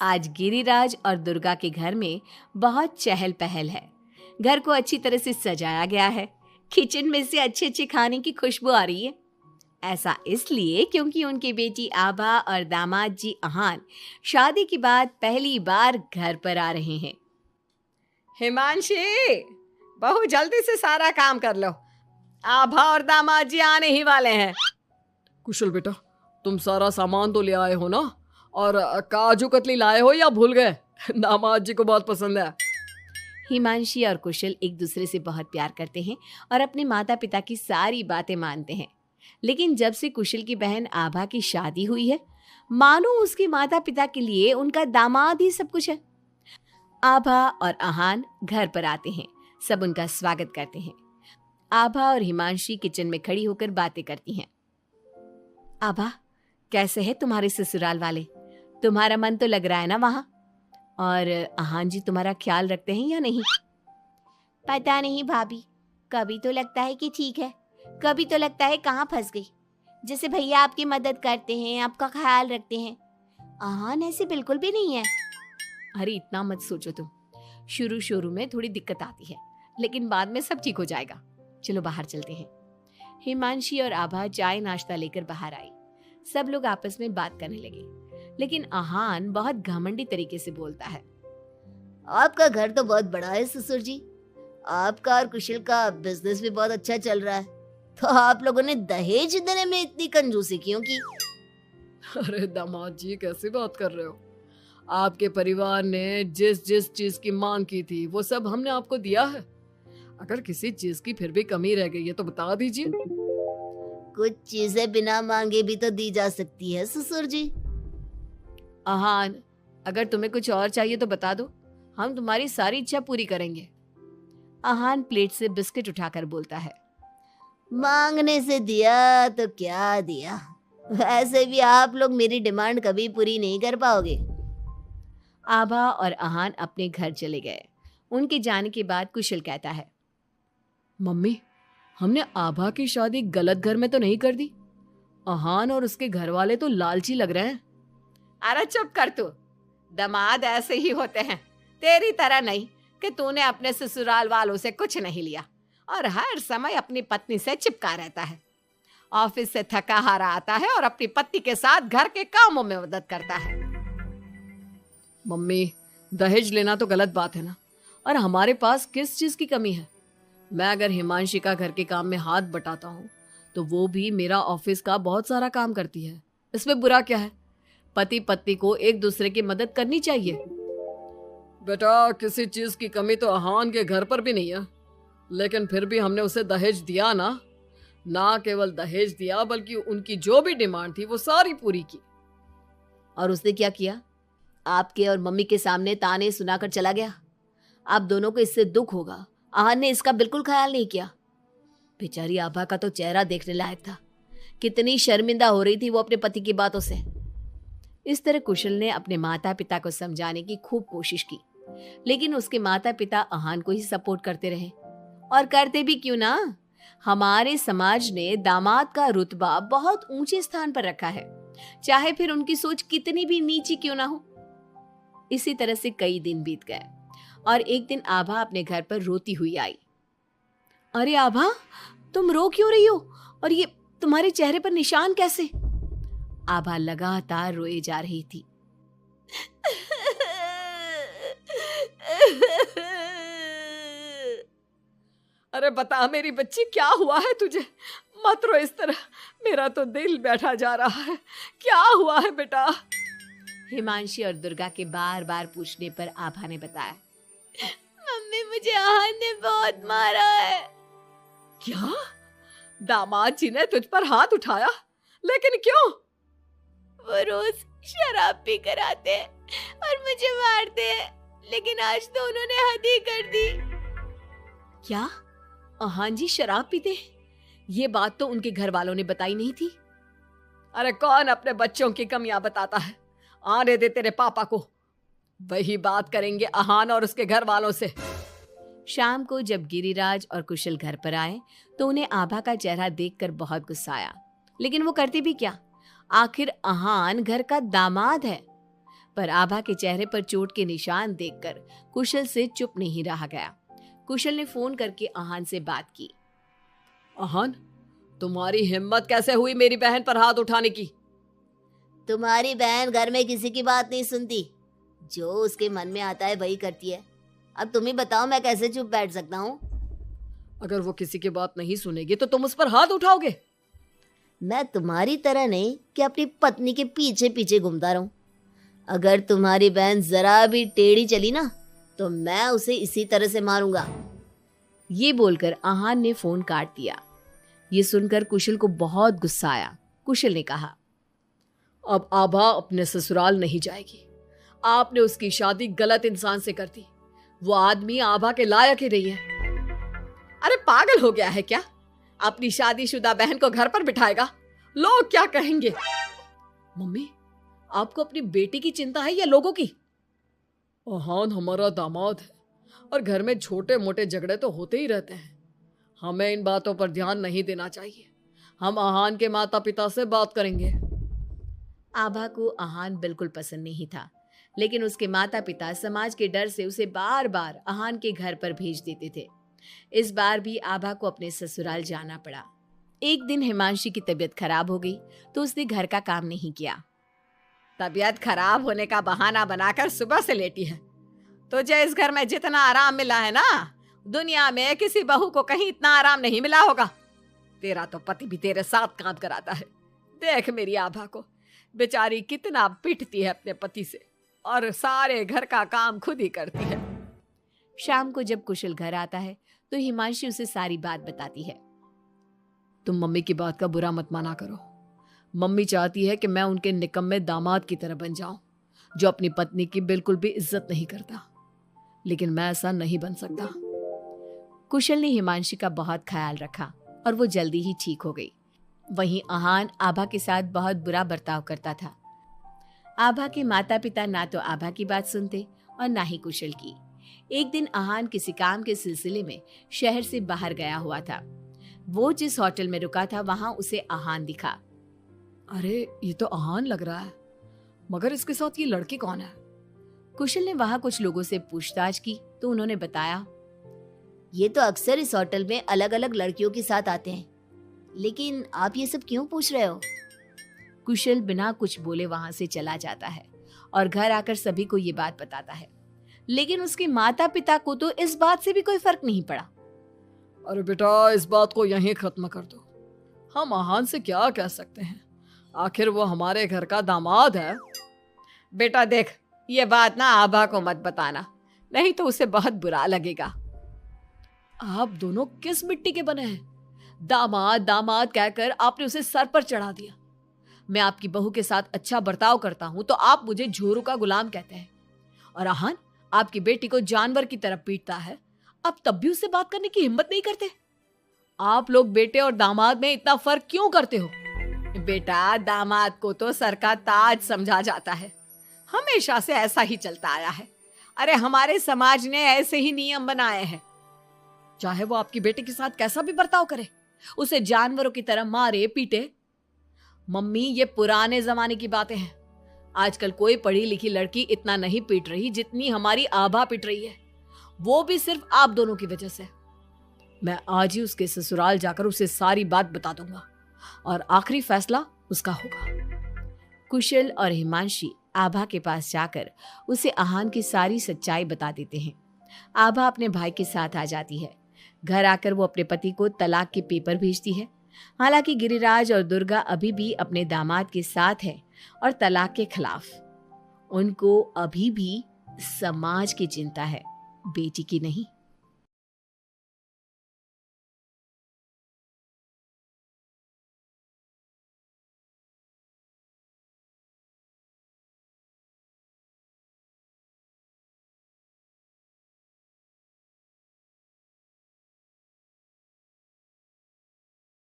आज गिरिराज और दुर्गा के घर में बहुत चहल पहल है। घर को अच्छी तरह से सजाया गया है। किचन में से अच्छे अच्छे खाने की खुशबू आ रही है। ऐसा इसलिए क्योंकि उनकी बेटी आभा और दामाद जी अहान शादी के बाद पहली बार घर पर आ रहे हैं। हिमांशी, बहू जल्दी से सारा काम कर लो। आभा और दामाद जी आने ही वाले हैं। कुशल बेटा, तुम सारा सामान तो ले आए हो ना? और काजू कतली लाए हो या भूल गए? दामाद जी को बहुत पसंद है। हिमांशी और कुशल एक दूसरे से बहुत प्यार करते हैं और अपने माता पिता की सारी बातें मानते हैं। लेकिन जब से कुशल की बहन आभा की शादी हुई है, मानो उसके माता पिता के लिए उनका दामाद ही सब कुछ है। आभा और अहान घर पर आते हैं। सब उनका स्वागत करते हैं। आभा और हिमांशी किचन में खड़ी होकर बातें करती हैं। आभा, कैसे है तुम्हारे ससुराल वाले? तुम्हारा मन तो लग रहा है ना वहां? और अहान जी तुम्हारा ख्याल रखते हैं या नहीं? पता नहीं भाभी, कभी तो लगता है कि ठीक है, कभी तो लगता है कहाँ फंस गई। जैसे भैया आपकी मदद करते हैं, आपका ख्याल रखते हैं, अहान ऐसे बिल्कुल भी नहीं है। अरे इतना मत सोचो तुम। शुरू शुरू में थोड़ी दिक्कत आती है, लेकिन बाद में सब ठीक हो जाएगा। चलो बाहर चलते हैं। हिमांशी और आभा चाय नाश्ता लेकर बाहर आई। सब लोग आपस में बात करने लगे, लेकिन अहान बहुत घमंडी तरीके से बोलता है। आपका घर तो बहुत बड़ा है ससुर जी। आपका और कुशल का बिजनेस भी बहुत अच्छा चल रहा है, तो आप लोगों ने दहेज देने में इतनी कंजूसी क्यों की? अरे दामाद जी, कैसी बात कर रहे हो? आपके परिवार ने जिस जिस चीज की मांग की थी वो सब हमने आपको दिया है। अगर किसी चीज की फिर भी कमी रह गई है तो बता दीजिए। कुछ चीजें बिना मांगे भी तो दी जा सकती है ससुर जी। अहान, अगर तुम्हें कुछ और चाहिए तो बता दो, हम तुम्हारी सारी इच्छा पूरी करेंगे। अहान प्लेट से बिस्किट उठाकर बोलता है। मांगने से दिया तो क्या दिया, वैसे भी आप लोग मेरी डिमांड कभी पूरी नहीं कर पाओगे। आभा और अहान अपने घर चले गए। उनके जाने के बाद कुशल कहता है। मम्मी, हमने आभा की शादी गलत घर में तो नहीं कर दी? अहान और उसके घर वाले तो लालची लग रहे हैं। अरे चुप कर तू। दामाद ऐसे ही होते हैं, तेरी तरह नहीं कि तूने अपने ससुराल वालों से कुछ नहीं लिया और हर समय अपनी पत्नी से चिपका रहता है। ऑफिस से थका हारा आता है और अपनी पत्नी के साथ घर के कामों में मदद करता है। मम्मी, दहेज लेना तो गलत बात है ना? और हमारे पास किस चीज की कमी है? मैं अगर हिमांशी का घर के काम में हाथ बटाता हूँ तो वो भी मेरा ऑफिस का बहुत सारा काम करती है। इसमें बुरा क्या है? पति पत्नी को एक दूसरे की मदद करनी चाहिए। बेटा, किसी चीज की कमी तो अहान के घर पर भी नहीं है, लेकिन फिर भी हमने उसे दहेज दिया ना। ना केवल दहेज दिया बल्कि उनकी जो भी डिमांड थी वो सारी पूरी की। और उसने क्या किया? आपके और मम्मी के सामने ताने सुनाकर चला गया। आप दोनों को इससे दुख होगा। अहान ने इसका बिल्कुल ख्याल नहीं किया। बेचारी आभा का तो चेहरा देखने लायक था। कितनी शर्मिंदा हो रही थी वो अपने पति की बातों से। इस तरह कुशल ने अपने माता पिता को समझाने की खूब कोशिश की, लेकिन उसके माता पिता अहान को ही सपोर्ट करते रहे। और करते भी क्यों ना, हमारे समाज ने दामाद का रुतबा बहुत ऊंचे स्थान पर रखा है, चाहे फिर उनकी सोच कितनी भी नीची क्यों ना हो। इसी तरह से कई दिन बीत गए और एक दिन आभा अपने घर पर रोती हुई आई। अरे आभा, तुम रो क्यों रही हो? और ये तुम्हारे चेहरे पर निशान कैसे? आभा लगातार रोए जा रही थी। अरे बता मेरी बच्ची, क्या हुआ है तुझे? मत रो इस तरह, मेरा तो दिल बैठा जा रहा है। क्या हुआ है बेटा? हिमांशी और दुर्गा के बार बार पूछने पर आभा ने बताया। मम्मी, मुझे अहान ने बहुत मारा है। क्या? दामाद जी ने तुझ पर हाथ उठाया? लेकिन क्यों? वो रोज शराब पी कर आते हैं और मुझे मारते हैं, लेकिन आज तो उन्होंने हद ही कर दी। क्या अहान जी शराब पीते? ये बात तो उनके घर वालों ने बताई नहीं थी। अरे कौन अपने बच्चों की कमियां बताता है? आने दे तेरे पापा को, वही बात करेंगे अहान और उसके घर वालों से। शाम को जब गिरिराज और कुशल घर पर आए तो उन्हें आभा का चेहरा देखकर बहुत गुस्सा आया, लेकिन वो करते भी क्या? आखिर अहान घर का दामाद है। पर आभा के चेहरे पर चोट के निशान देखकर कुशल से चुप नहीं रहा गया। कुशल ने फोन करके आहान से बात की। आहान, तुम्हारी हिम्मत कैसे हुई मेरी बहन पर हाथ उठाने की? तुम्हारी बहन घर में किसी की बात नहीं सुनती, जो उसके मन में आता है वही करती है। अब तुम ही बताओ, मैं कैसे चुप बैठ सकता हूँ? अगर वो किसी की बात नहीं सुनेगी तो तुम उस पर हाथ उठाओगे? मैं तुम्हारी तरह नहीं कि अपनी पत्नी के पीछे पीछे घूमता रहूं। अगर तुम्हारी बहन जरा भी टेढ़ी चली ना तो मैं उसे इसी तरह से मारूंगा। ये बोलकर आहान ने फोन काट दिया। ये सुनकर कुशल को बहुत गुस्सा आया। कुशल ने कहा, अब आभा अपने ससुराल नहीं जाएगी। आपने उसकी शादी गलत इंसान से कर दी। वो आदमी आभा के लायक ही नहीं है। अरे पागल हो गया है क्या? अपनी शादीशुदा बहन को घर पर बिठाएगा? लोग क्या कहेंगे? मम्मी, आपको अपनी बेटी की चिंता है या लोगों की? आहान हमारा दामाद है और घर में छोटे मोटे झगड़े तो होते ही रहते हैं। हमें इन बातों पर ध्यान नहीं देना चाहिए। हम आहान के माता पिता से बात करेंगे। आभा को आहान बिल्कुल पसंद नहीं था, लेकिन उसके माता पिता समाज के डर से उसे बार बार आहान के घर पर भेज देते थे। इस बार भी आभा को अपने ससुराल जाना पड़ा। एक दिन हिमांशी की तबीयत खराब हो गई तो उसने घर का काम नहीं किया। तबीयत खराब होने का बहाना बनाकर सुबह से लेटी है। तुझे इस घर में जितना आराम मिला है ना, दुनिया में किसी बहू को कहीं इतना आराम नहीं मिला होगा। तेरा तो पति भी तेरे साथ काम कराता है। देख मेरी आभा को, बेचारी कितना पिटती है अपने पति से और सारे घर का काम खुद ही करती है। शाम को जब कुशल घर आता है तो हिमांशी उसे सारी बात बताती है। तुम मम्मी की बात का बुरा मत माना करो। मम्मी चाहती है कि मैं उनके निकम्मे दामाद की तरह बन जाऊं, जो अपनी पत्नी की बिल्कुल भी इज्जत नहीं करता। लेकिन मैं ऐसा नहीं बन सकता। कुशल ने हिमांशी का बहुत ख्याल रखा और वो जल्दी ही ठीक हो गई। वहीं आहान आभा के साथ बहुत बुरा बर्ताव करता था। आभा के माता पिता ना तो आभा की बात सुनते और ना ही कुशल की। एक दिन आहान किसी काम के सिलसिले में शहर से बाहर गया हुआ था। वो जिस होटल में रुका था वहां उसे आहान दिखा। अरे, ये तो आहान लग रहा है, मगर इसके साथ ये लड़की कौन है? कुशल ने वहां कुछ लोगों से पूछताछ की तो उन्होंने बताया, ये तो अक्सर इस होटल में अलग अलग लड़कियों के साथ आते हैं, लेकिन आप ये सब क्यों पूछ रहे हो? कुशल बिना कुछ बोले वहां से चला जाता है और घर आकर सभी को ये बात बताता है, लेकिन उसके माता पिता को तो इस बात से भी कोई फर्क नहीं पड़ा। अरे बेटा, इस बात को यहीं खत्म कर दो। हम आहान से क्या कह सकते हैं? आखिर वो हमारे घर का दामाद है। बेटा देख, ये बात ना आभा को मत बताना, नहीं तो उसे बहुत बुरा लगेगा। आप दोनों किस मिट्टी के बने हैं? दामाद दामाद कहकर आपने उसे सर पर चढ़ा दिया। मैं आपकी बहू के साथ अच्छा बर्ताव करता हूं तो आप मुझे झोरू का गुलाम कहते हैं। और आहान आपकी बेटी को जानवर की तरह पीटता है, आप तब भी उससे बात करने की हिम्मत नहीं करते। आप लोग बेटे और दामाद में इतना फर्क क्यों करते हो? बेटा, दामाद को तो सर का ताज समझा जाता है। हमेशा से ऐसा ही चलता आया है। अरे हमारे समाज ने ऐसे ही नियम बनाए हैं। चाहे वो आपकी बेटी के साथ कैसा भी बर्ताव करे, उसे जानवरों की तरह मारे पीटे। मम्मी, ये पुराने जमाने की बातें हैं। आजकल कोई पढ़ी लिखी लड़की इतना नहीं पीट रही जितनी हमारी आभा पीट रही है, वो भी सिर्फ आप दोनों की वजह से। मैं आज ही उसके ससुराल जाकर उसे सारी बात बता दूंगा और आखिरी फैसला उसका होगा। कुशल और हिमांशी आभा के पास जाकर उसे आहान की सारी सच्चाई बता देते हैं। आभा अपने भाई के साथ आ जाती है। घर आकर वो अपने पति को तलाक के पेपर भेजती है। हालांकि गिरिराज और दुर्गा अभी भी अपने दामाद के साथ है और तलाक के खिलाफ। उनको अभी भी समाज की चिंता है, बेटी की नहीं।